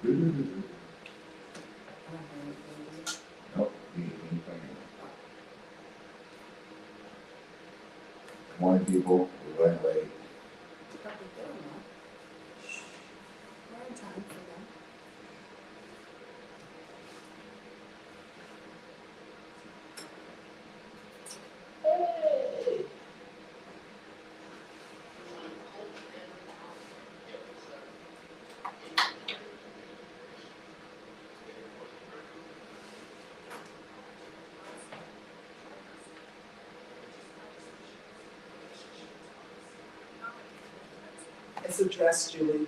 Nope. Morning, people. We're running late. It's a dress, Julie.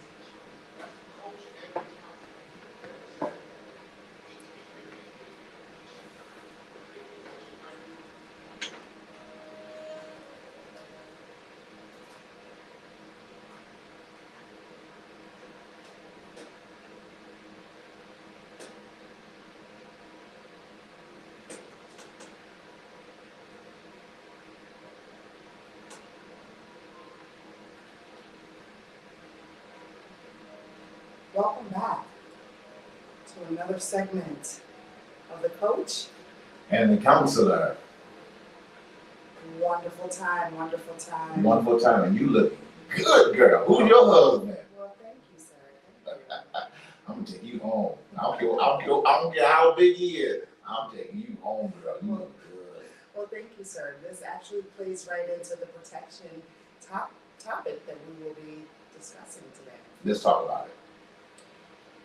Welcome back to another segment of The Coach. And the counselor. Wonderful time, wonderful time. One more time, and you look good, girl. Who's your husband? Well, thank you, sir. I'm gonna take you home. I don't care how big he is. I'm taking you home, girl. You look good. Well, thank you, sir. This actually plays right into the protection topic that we will be discussing today. Let's talk about it.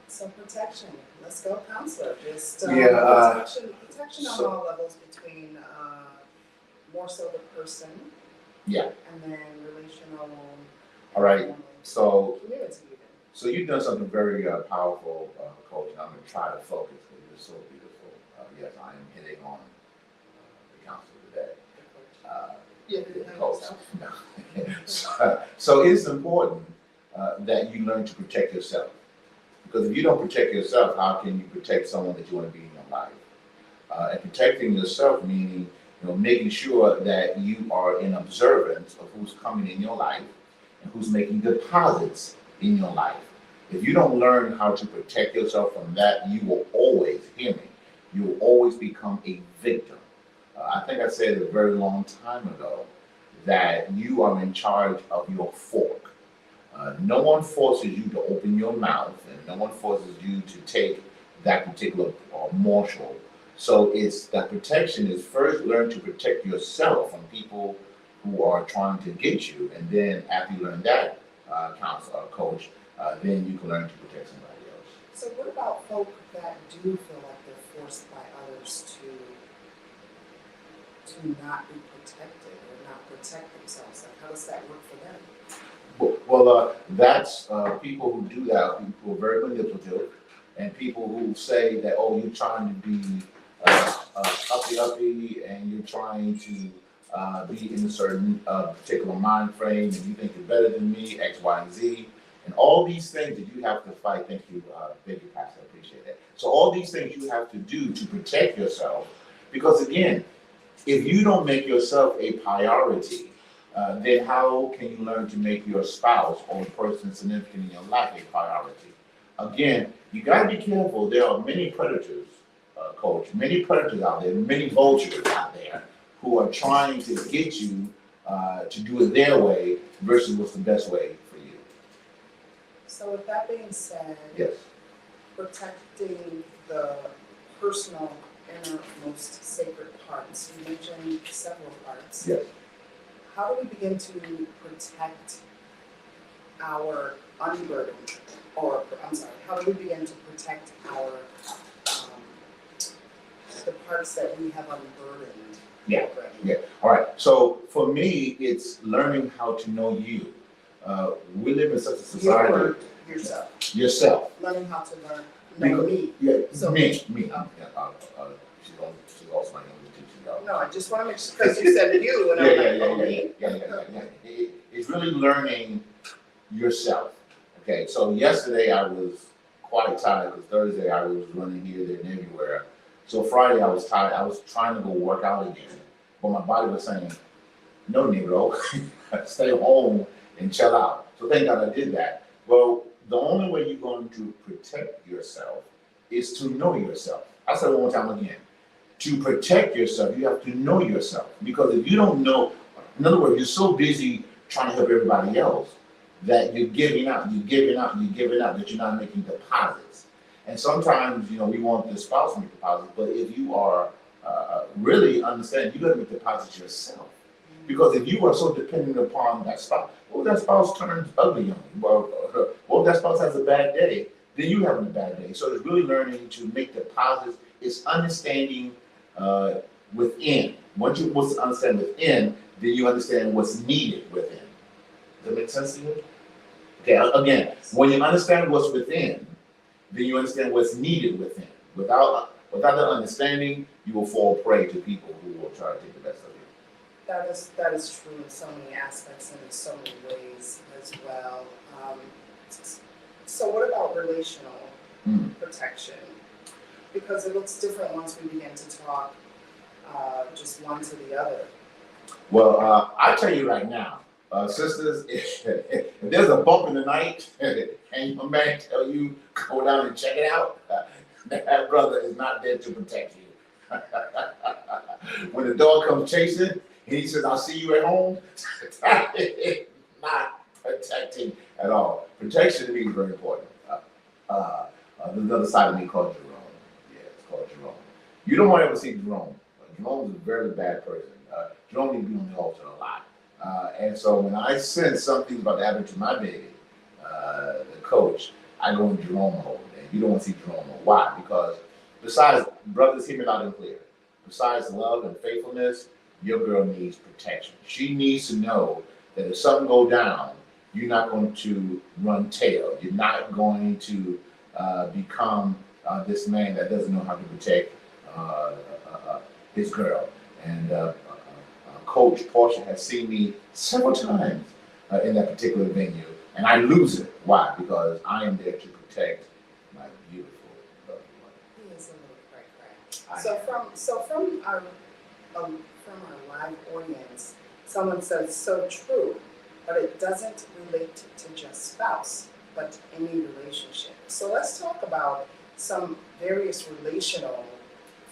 So protection, let's go, counselor. Just protection on all levels between more so the person. Yeah. And then relational. All right. So community even. So you've done something very powerful, Coach, and I'm going to try to focus because you're so beautiful. Yes, I am hitting on the council today. Coach. So it's important that you learn to protect yourself. Because if you don't protect yourself, how can you protect someone that you want to be in your life? And protecting yourself meaning, making sure that you are in observance of who's coming in your life and who's making deposits in your life. If you don't learn how to protect yourself from that, you will always, hear me, you will always become a victim. I think I said a very long time ago that you are in charge of your fork. No one forces you to open your mouth, and no one forces you to take that particular morsel. So it's that protection is first learn to protect yourself from people who are trying to get you, and then after you learn that, coach, then you can learn to protect somebody else. So what about folk that do feel like they're forced by others to not be protected or not protect themselves? Like, how does that work for them? Well, that's people who do that. People are very manipulative, and people who say that, oh, you're trying to be uppy, and you're trying to be in a certain particular mind frame, and you think you're better than me, X, Y, and Z, and all these things that you have to fight. Thank you, Pastor. I appreciate that. So all these things you have to do to protect yourself, because again, if you don't make yourself a priority, then how can you learn to make your spouse or the person significant in your life a priority? Again, you got to be careful. There are many predators, coach, many predators out there, many vultures out there who are trying to get you to do it their way versus what's the best way for you. So with that being said, Yes. Protecting the personal, innermost sacred parts, you mentioned several parts. Yes. How do we begin to protect our unburdened, how do we begin to protect our, the parts that we have unburdened Yeah. already? Yeah. All right. So for me, it's learning how to know you. We live in such a society. Yourself. Learning how to know me. Yeah. So me. Okay. She's also my English teacher. No, I just want to make sure, because you said you, and I'm like, me. Yeah. It's really learning yourself. Okay, so yesterday I was quite tired because Thursday I was running here, there, and everywhere. So Friday I was tired. I was trying to go work out again, but my body was saying, "No, Negro, stay home and chill out." So thank God I did that. Well, the only way you're going to protect yourself is to know yourself. I said it one more time again. To protect yourself, you have to know yourself. Because if you don't know, in other words, you're so busy trying to help everybody else that you're giving out, that you're not making deposits. And sometimes, we want the spouse to make deposits, but if you are really understand, you got to make deposits yourself. Because if you are so dependent upon that spouse, well, that spouse turns ugly on you. Well, that spouse has a bad day, then you having a bad day. So it's really learning to make deposits. It's understanding within. Once you understand within, then you understand what's needed within. Does that make sense to you? Okay, again, when you understand what's within, then you understand what's needed within. Without that understanding, you will fall prey to people who will try to take the best of you. That is true in so many aspects and in so many ways as well. So what about relational protection? Because it looks different once we begin to talk just one to the other. Well, I tell you right now, sisters, if there's a bump in the night and your man tell you go down and check it out, that brother is not there to protect you. When the dog comes chasing and he says, "I'll see you at home," not protecting at all. Protection to me is very important. There's another side of me called Jerome. Yeah, it's called Jerome. You don't want to ever see Jerome. Jerome is a very bad person. Jerome needs to be on the altar a lot. And so when I sense something's about to happen to my baby, the coach, I go in Jerome mode. And you don't want to see Jerome mode. Why? Because besides, brothers, hear me loud and clear. Besides love and faithfulness, your girl needs protection. She needs to know that if something go down, you're not going to run tail. You're not going to become this man that doesn't know how to protect his girl. And Coach Portia has seen me several times in that particular venue, and I lose it. Why? Because I am there to protect my beautiful lovely one. He is a little cray-cray. So from our live audience, someone says, "So true," but it doesn't relate to just spouse, but any relationship. So let's talk about some various relational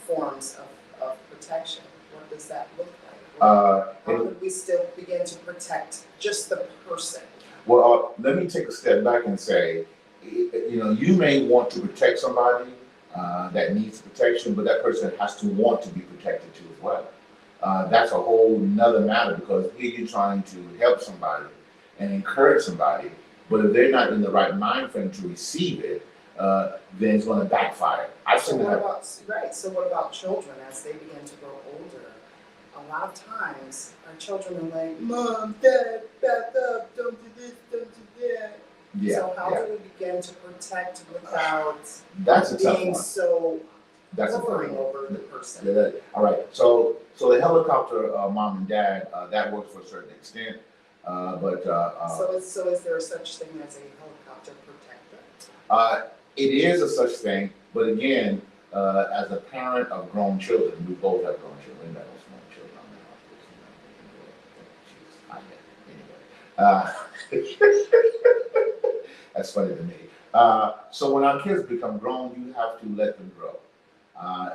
forms of protection. What does that look like? How could we still begin to protect just the person? Well, let me take a step back and say, you may want to protect somebody that needs protection, but that person has to want to be protected too as well. That's a whole nother matter, because here you're trying to help somebody and encourage somebody, but if they're not in the right mind frame to receive it, then it's going to backfire. So what about children as they begin to grow older? A lot of times, our children are like, "Mom, Dad, back up, don't do this, don't do that." Yeah. So how do we begin to protect without That's a tough being one. so That's hovering over the person? Yeah, all right. So the helicopter mom and dad, that works for a certain extent, but So is there such thing as a helicopter protector? it is a such thing. But again, as a parent of grown children, we both have grown children. We have no small children. That's funny to me. So when our kids become grown, you have to let them grow.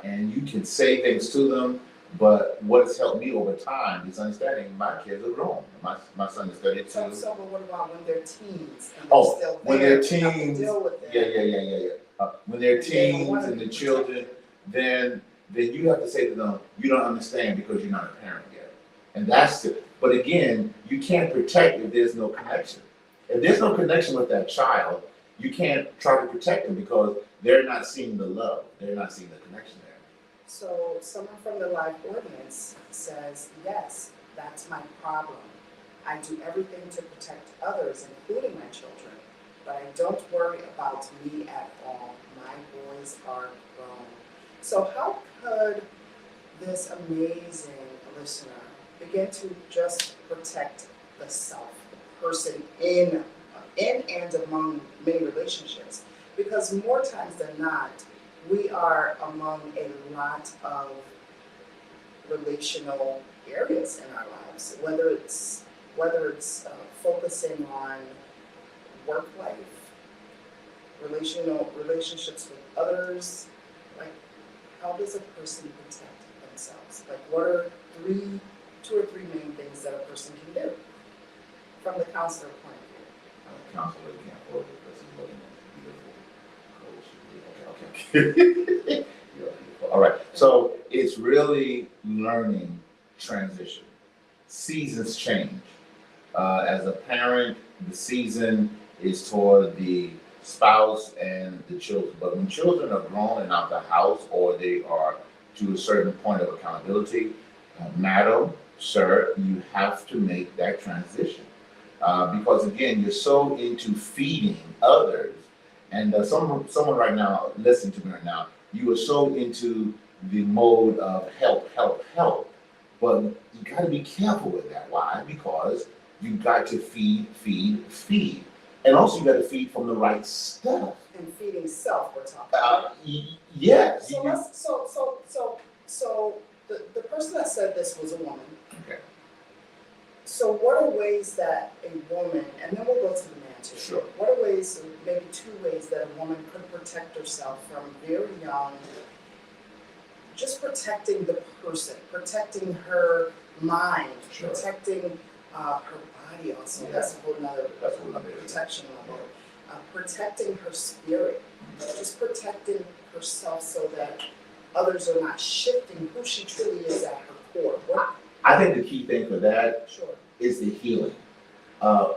And you can say things to them, but what has helped me over time is understanding my kids are grown. My son is 32. So but what about when they're teens and they're Oh, still when there? they're teens, deal with it. yeah. When they're teens and the children, then you have to say to them, you don't understand because you're not a parent yet. And that's it. But again, you can't protect if there's no connection. If there's no connection with that child, you can't try to protect them because they're not seeing the love. They're not seeing the connection there. So someone from the live audience says, "Yes, that's my problem. I do everything to protect others, including my children, but I don't worry about me at all. My boys are grown." So how could this amazing listener begin to just protect the self, the person in and among many relationships? Because more times than not, we are among a lot of relational areas in our lives, whether it's focusing on work life, relationships with others. Like, how does a person protect themselves? Like, what are two or three main things that a person can do from the counselor point of Counselor can't hold it because he's looking at beautiful. Okay, okay. Yeah, all right. So it's really learning transition. Seasons change. As a parent, the season is toward the spouse and the children. But when children are grown and out the house, or they are to a certain point of accountability, madam, sir, you have to make that transition. Because again, you're so into feeding others, and someone right now, listen to me right now, you are so into the mode of help, help, help. But you got to be careful with that. Why? Because you got to feed, feed, feed. And also you got to feed from the right stuff. and feeding self, we're talking about. Yes. So let's, so the person that said this was a woman. Okay. So what are ways that a woman, and then we'll go to the man too. Sure. What are ways, maybe two ways that a woman could protect herself from very young, just protecting the person, protecting her mind, Sure. protecting her body also. Yeah. That's a whole nother That's what I'm protection level. Protecting her spirit, just protecting herself so that others are not shifting who she truly is at her core. What? I think the key thing for that Sure. is the healing.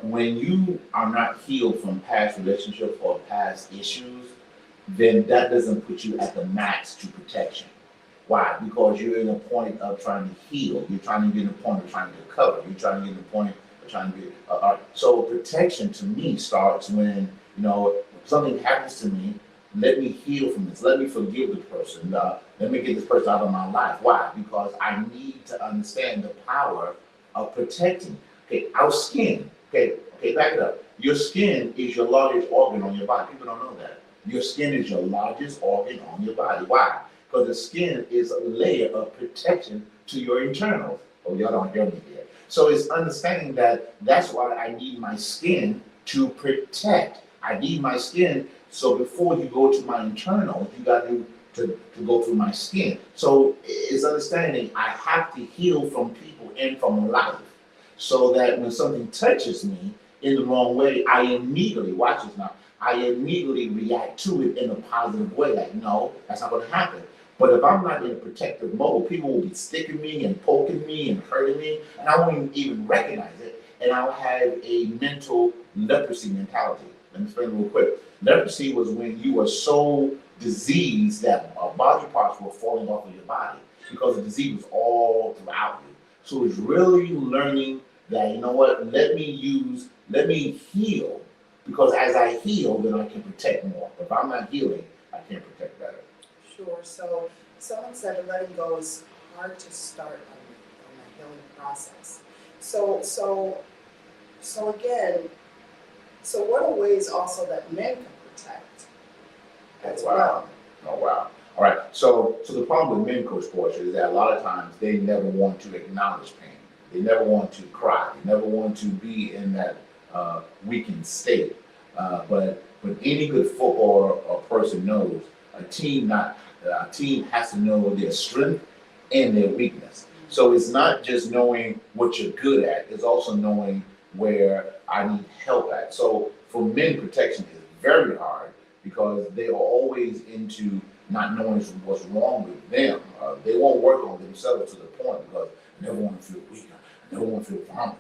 When you are not healed from past relationships or past issues, then that doesn't put you at the max to protection. Why? Because you're in a point of trying to heal. You're trying to get in a point of trying to cover. You're trying to get in a point of trying to get. So protection to me starts when something happens to me. Let me heal from this. Let me forgive the person. Let me get this person out of my life. Why? Because I need to understand the power of protecting. Okay, our skin. Okay, back it up. Your skin is your largest organ on your body. People don't know that. Your skin is your largest organ on your body. Why? Because the skin is a layer of protection to your internals. Oh, y'all don't hear me here. So it's understanding that that's why I need my skin to protect. I need my skin, so before you go to my internals, you got to go through my skin. So it's understanding I have to heal from people and from life, so that when something touches me in the wrong way, I immediately, watch this now, I immediately react to it in a positive way. Like, no, that's not going to happen. But if I'm not in a protective mode, people will be sticking me and poking me and hurting me, and I won't even recognize it. And I'll have a mental leprosy mentality. Let me explain real quick. Leprosy was when you were so diseased that body parts were falling off of your body because the disease was all throughout you. So it's really learning that, you know what, let me heal, because as I heal, then I can protect more. If I'm not healing, I can't protect better. Sure. So someone said letting go is hard to start on the healing process. So again, so what are ways also that men can protect as well? Oh wow. All right. So the problem with men, Coach Portia, is that a lot of times they never want to acknowledge pain. They never want to cry. They never want to be in that weakened state. But any good footballer or person knows a team has to know their strength and their weakness. So it's not just knowing what you're good at, it's also knowing where I need help at. So for men, protection is very hard because they are always into not knowing what's wrong with them. They won't work on themselves to the point because I never want to feel weak, I never want to feel vulnerable.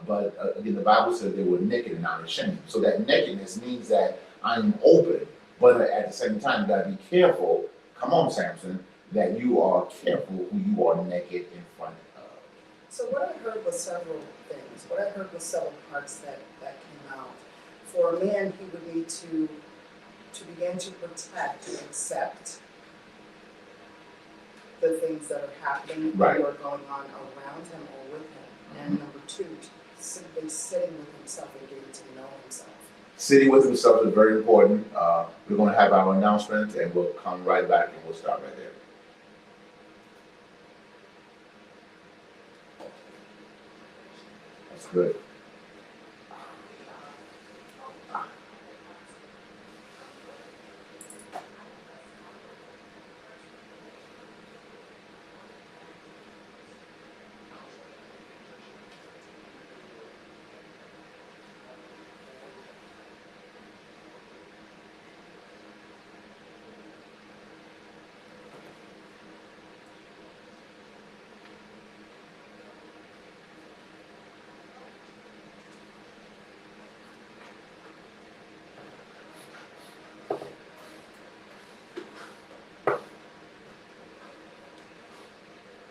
But again, the Bible says they were naked and not ashamed. So that nakedness means that I'm open, but at the same time, you gotta be careful. Come on, Samson, that you are careful who you are naked in front of. So what I heard was several things. What I heard was several parts that came out. For a man, he would need to begin to protect and accept the things that are happening Right. or going on around him or with him. And number two, simply sitting with himself and getting to know himself. Sitting with himself is very important. We're going to have our announcement and we'll come right back and we'll start right there. That's good.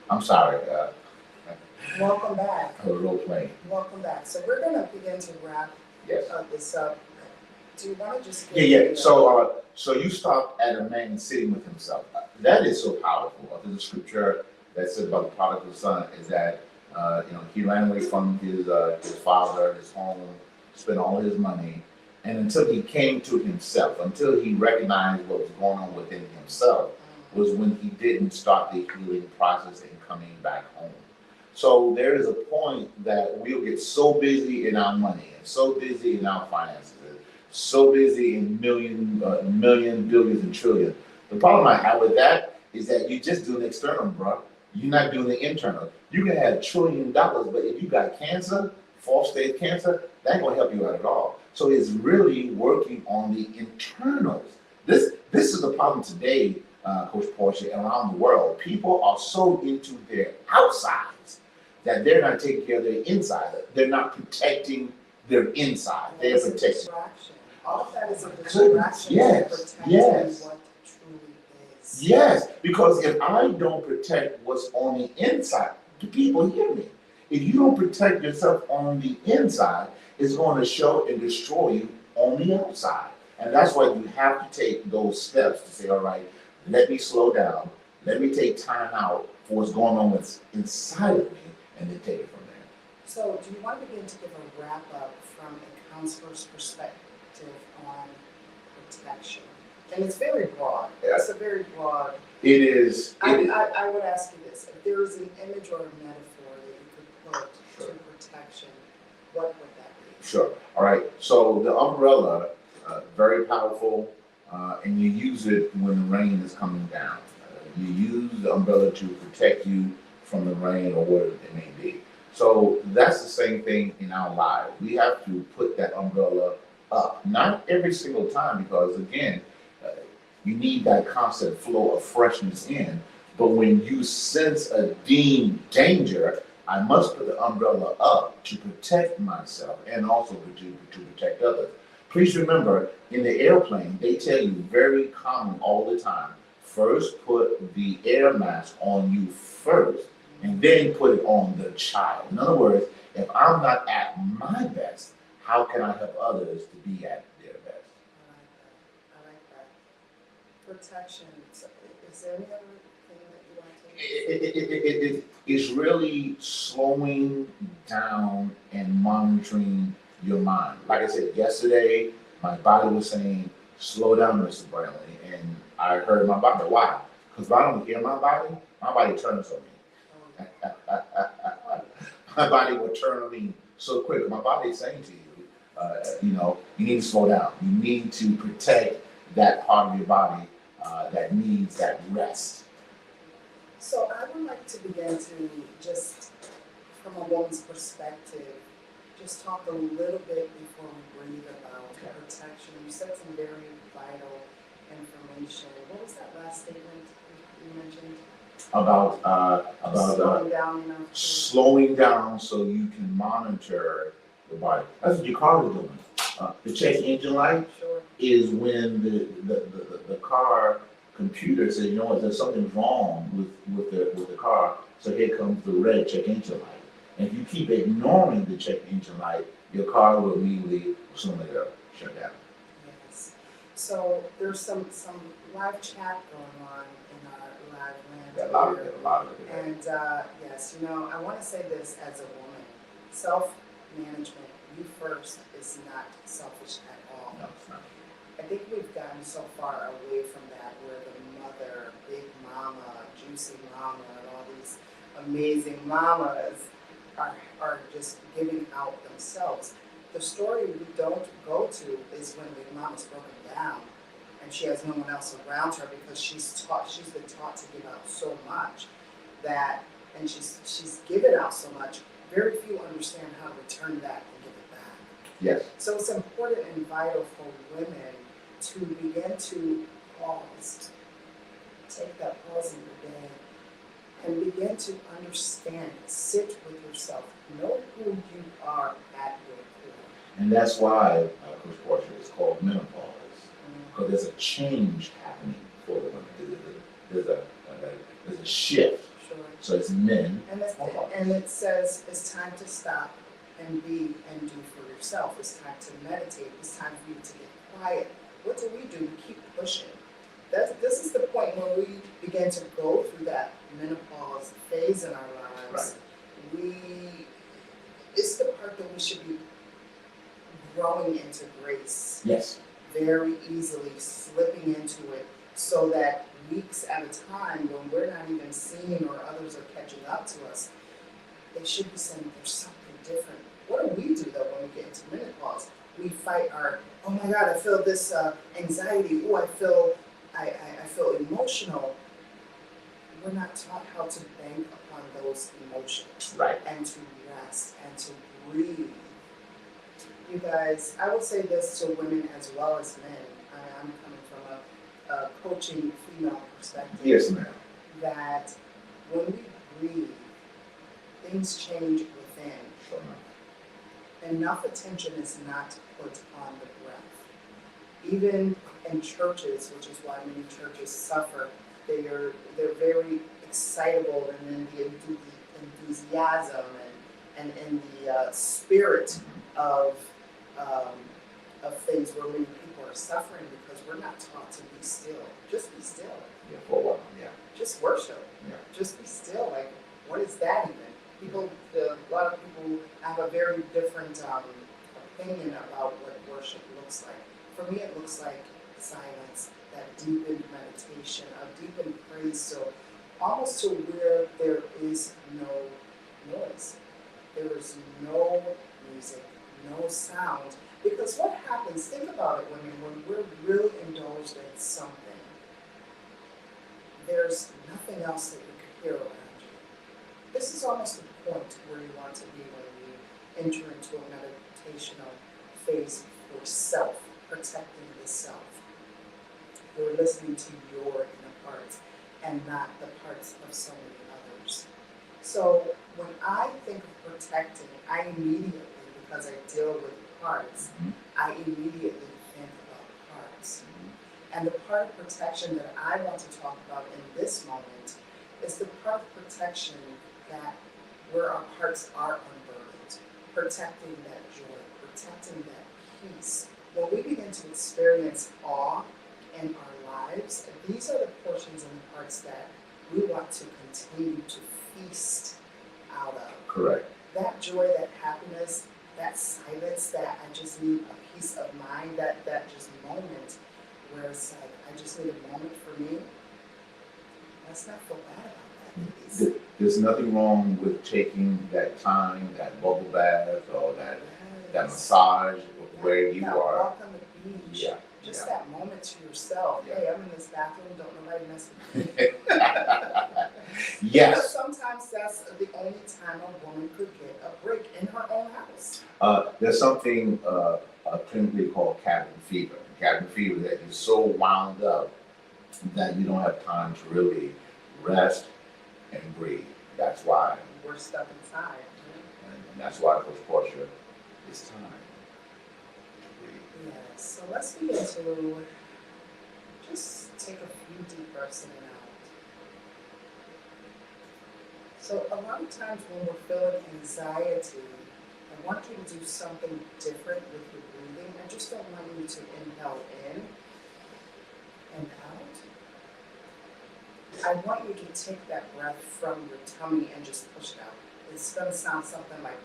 I'm sorry, Welcome back. I was role playing. Welcome back. So we're gonna begin to wrap Yes. this up. Do you wanna just? Yeah, yeah. So you stopped at a man sitting with himself. That is so powerful. There's a scripture that says about the prodigal son is that he ran away from his father, his home, spent all his money, and until he came to himself, until he recognized what was going on within himself, was when he didn't start the healing process and coming back home. So there is a point that we'll get so busy in our money and so busy in our finances, and so busy in million, billions, and trillions. The problem I have with that is that you just do the external, bro. You're not doing the internal. You can have $1 trillion, but if you got cancer, fourth stage cancer, that ain't gonna help you out at all. So it's really working on the internals. This is the problem today, Coach Portia, around the world. People are so into their outsides that they're not taking care of their inside. They're not protecting their inside. They're It's a protecting. distraction. All of that is a Goodness, distraction yes, to protecting yes. what truly is. Yes, because if I don't protect what's on the inside, the people hear me. If you don't protect yourself on the inside, it's going to show and destroy you on the outside. And that's why you have to take those steps to say, all right, let me slow down. Let me take time out for what's going on inside of me, and then take it from there. So do you want to begin to give a wrap up from a counselor's perspective on protection? And it's very broad. Yeah. It's a very broad. It is. I would ask you this: if there is an image or a metaphor that you could put Sure. to protection, what would that be? Sure. All right. So the umbrella, very powerful, and you use it when the rain is coming down. You use the umbrella to protect you from the rain or whatever it may be. So that's the same thing in our lives. We have to put that umbrella up, not every single time, because again, you need that constant flow of freshness in. But when you sense a deemed danger, I must put the umbrella up to protect myself and also to protect others. Please remember, in the airplane, they tell you very common all the time, first put the air mask on you first, and then put it on the child. In other words, if I'm not at my best, how can I help others to be at their best? I like that. Protection. So, is there any other thing that you want to? It's really slowing down and monitoring your mind. Like I said, yesterday, my body was saying, slow down, Mr. Brantley. And I heard my body. Why? Because if I don't hear my body turns on me. My body will turn on me so quick. My body is saying to you, you need to slow down. You need to protect that part of your body that needs that rest. So I would like to begin to just, from a woman's perspective, just talk a little bit before we breathe about protection. You said some very vital information. What was that last statement you mentioned? About Slowing down enough to. slowing down so you can monitor the body. That's what your car is doing. The check engine light Sure. is when the car computer says, you know what, there's something wrong with the car. So here comes the red check engine light. And if you keep ignoring the check engine light, your car will immediately sooner or later shut down. Yes. So there's some live chat going on in our live land. Got a lot of it. And yes, I want to say this as a woman: self-management, you first, is not selfish at all. No, it's not. I think we've gotten so far away from that, where the mother, big mama, juicy mama, and all these amazing mamas are just giving out themselves. The story we don't go to is when the mama's broken down and she has no one else around her, because she's been taught to give out so much and she's given out so much. Very few understand how to return that and give it back. Yes. So it's important and vital for women to begin to pause, take that pause in your day, and begin to understand, sit with yourself, know who you are at your core. And that's why, Coach Portia, it's called menopause. Because there's a change happening for the women. There's a shift. Sure. So it's men. And it says it's time to stop and be and do for yourself. It's time to meditate. It's time for you to get quiet. What do? We keep pushing. This is the point when we begin to go through that menopause phase in our lives. Right. It's the part that we should be growing into grace. Yes. Very easily slipping into it, so that weeks at a time, when we're not even seeing or others are catching up to us, they should be saying there's something different. What do we do though when we get into menopause? We fight our, oh my God, I feel this anxiety. Oh, I feel emotional. We're not taught how to bank upon those emotions, Right. and to rest and to breathe. You guys, I will say this to women as well as men. I'm coming from a coaching female perspective. Yes, ma'am. That when we breathe, things change within. Sure. Enough attention is not put on the breath. Even in churches, which is why many churches suffer, they're very excitable and in the enthusiasm and in the spirit of things where many people are suffering, because we're not taught to be still. Just be still. Yeah, for a while. Yeah. Just worship. Yeah. Just be still. Like, what is that even? A lot of people have a very different opinion about what worship looks like. For me, it looks like silence, that deepened meditation, a deepened praise, so almost to where there is no noise. There is no music, no sound. Because what happens, think about it, women, when we're really indulged in something, there's nothing else that you can hear around you. This is almost the point where you want to be when you enter into a meditational phase for self, protecting the self. You're listening to your inner parts and not the parts of so many others. So when I think of protecting, I immediately, because I deal with parts, I immediately think about parts. And the part of protection that I want to talk about in this moment is the part of protection that where our hearts are unburdened, protecting that joy, protecting that peace. When we begin to experience awe in our lives, these are the portions and the parts that we want to continue to feast out of. Correct. That joy, that happiness, that silence, that I just need a peace of mind, that just moment where it's like, I just need a moment for me. Let's not feel bad about that, ladies. There's nothing wrong with taking that time, that bubble bath, or that massage, where you that are. Walk on the beach. Yeah. Just that moment to yourself. Yeah. Hey, I'm in this bathroom, don't nobody mess with me. Yes. Because sometimes that's the only time a woman could get a break in her own house. There's something clinically called cabin fever. Cabin fever, that you're so wound up that you don't have time to really rest and breathe. That's why. We're stuck inside. And that's why, Coach Portia, it's time to breathe. Yes, so let's begin to just take a few deep breaths in and out. So a lot of times when we're feeling anxiety, I want you to do something different with your breathing. I just don't want you to inhale in and out. I want you to take that breath from your tummy and just push it out. It's going to sound something like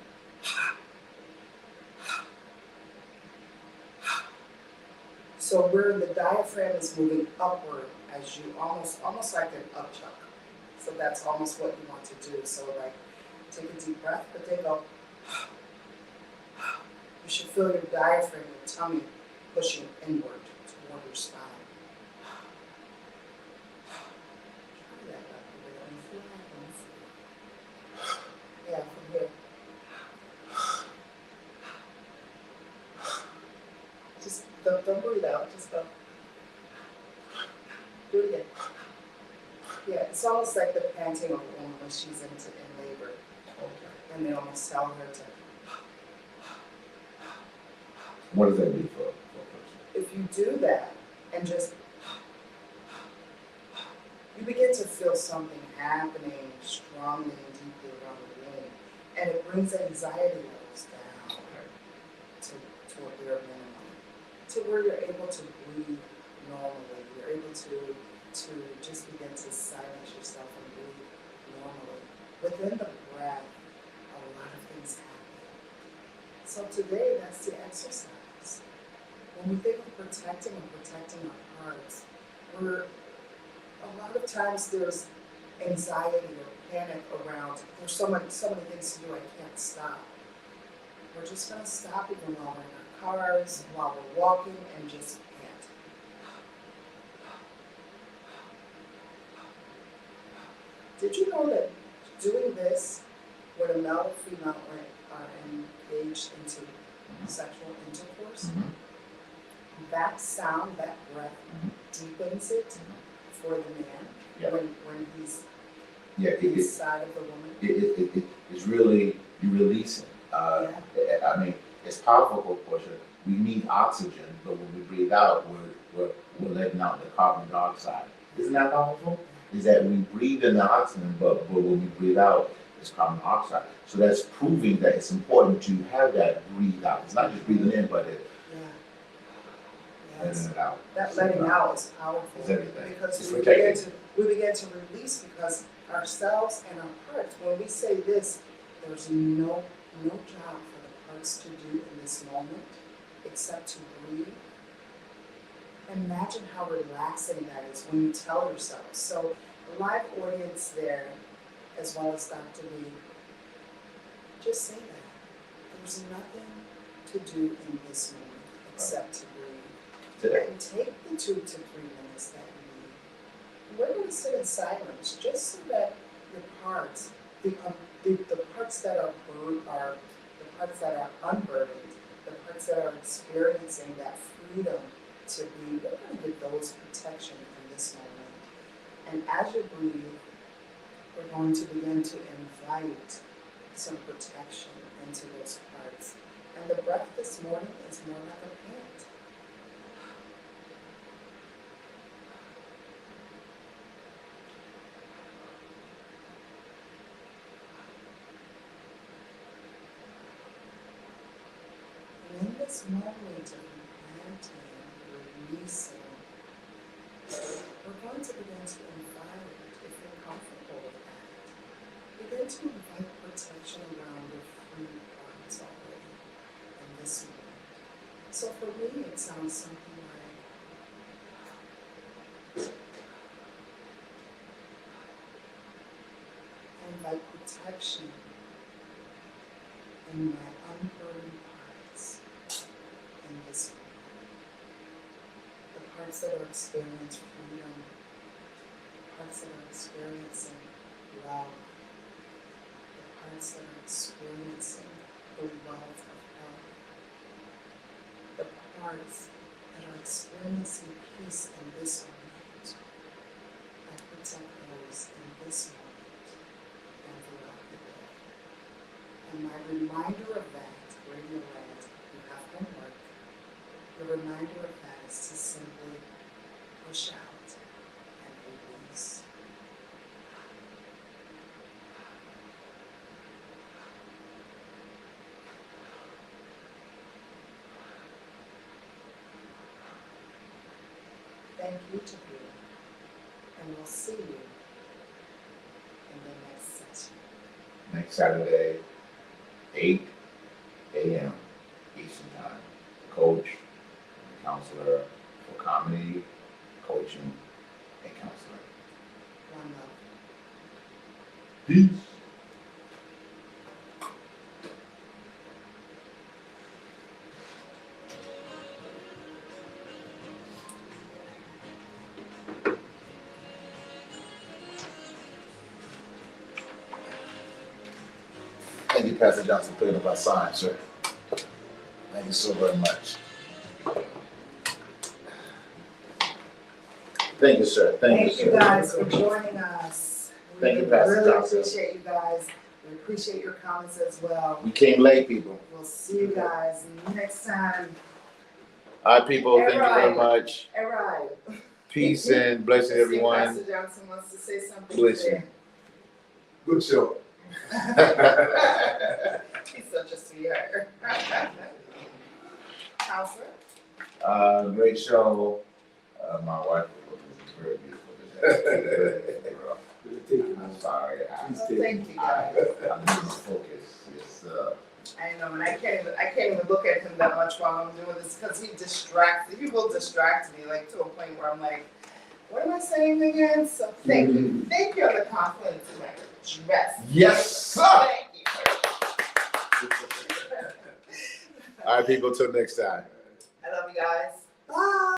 so where the diaphragm is moving upward as you almost like an upchuck. So that's almost what you want to do. So like take a deep breath, but then go. You should feel your diaphragm, your tummy pushing inward toward your spine. Try that, yeah, from here. Just don't breathe out, just go. Do it again. Yeah, it's almost like the panting of a woman when she's in labor. Okay. And they almost tell her to. What does that do for a person? If you do that and just, you you begin to feel something happening strongly and deeply around the room, and it brings anxiety levels down to a bare minimum, to where you're able to breathe normally. You're able to just begin to silence yourself and breathe normally. Within the breath, a lot of things happen. So today, that's the exercise. When we think of protecting our hearts, a lot of times there's anxiety or panic around, there's so many things to do, I can't stop. We're just going to stop even while we're in our cars, while we're walking, and just pant. Did you know that doing this when a male and female are engaged into sexual intercourse, that sound, that breath deepens it for the man when he's inside of the woman? It's really, you release it. I mean, it's powerful, Portia. We need oxygen, but when we breathe out, we're letting out the carbon dioxide. Isn't that powerful? Is that we breathe in the oxygen, but when we breathe out, it's carbon dioxide. So that's proving that it's important to have that breathe out. It's not just breathing in, but letting it out. That letting out is powerful. It's everything. Because It's we begin to release, because ourselves and our hearts, when we say this, there's no job for the hearts to do in this moment except to breathe. Imagine how relaxing that is when you tell yourself. So the live audience there, as well as Dr. B, just say that. There's nothing to do in this moment except to breathe. And take the 2 to 3 minutes that you need. We're going to sit in silence just so that your parts, the parts that are the parts that are unburdened, the parts that are experiencing that freedom to be, we're going to give those protection in this moment. And as you breathe, we're going to begin to invite some protection into those parts. And the breath this morning is more like a pant. And in this moment of planting, releasing, we're going to begin to invite, if you're comfortable with that, begin to invite protection around your free parts already in this moment. So for me, it sounds something like, I invite protection in my unburdened parts in this moment. The parts that are experiencing freedom, the parts that are experiencing love, the parts that are experiencing the wealth of health, the parts that are experiencing peace in this moment. I protect those in this moment and throughout the day. And my reminder of that, Radio Land, you have homework. The reminder of that is to simply push out and release. Thank you to you, and we'll see you in the next session. Next Saturday, 8 a.m. Eastern Time. Coach, counselor for comedy, coaching, and counseling. One love. Peace. Thank you, Pastor Johnson, for picking up our sign, sir. Thank you so very much. Thank you, sir. Thank you guys for joining us. Thank you, Pastor really Johnson. appreciate you guys. We appreciate your comments as well. We came late, people. We'll see you guys next time. All right, people. Thank you very All right. much. All right. Peace and blessings, Let's see if everyone. Pastor Johnson wants to say something Listen. today. Good show. He's such a sweetheart. Counselor? Great show. My wife was very beautiful today. I'm sorry. Thank you, guys. I'm losing focus. It's, I know, and I can't even look at him that much while I'm doing this because he will distract me like to a point where I'm like, what am I saying again? So thank you on the confidence in my dress. yes, sir. Thank you. All right, people, till next time. I love you guys. Bye.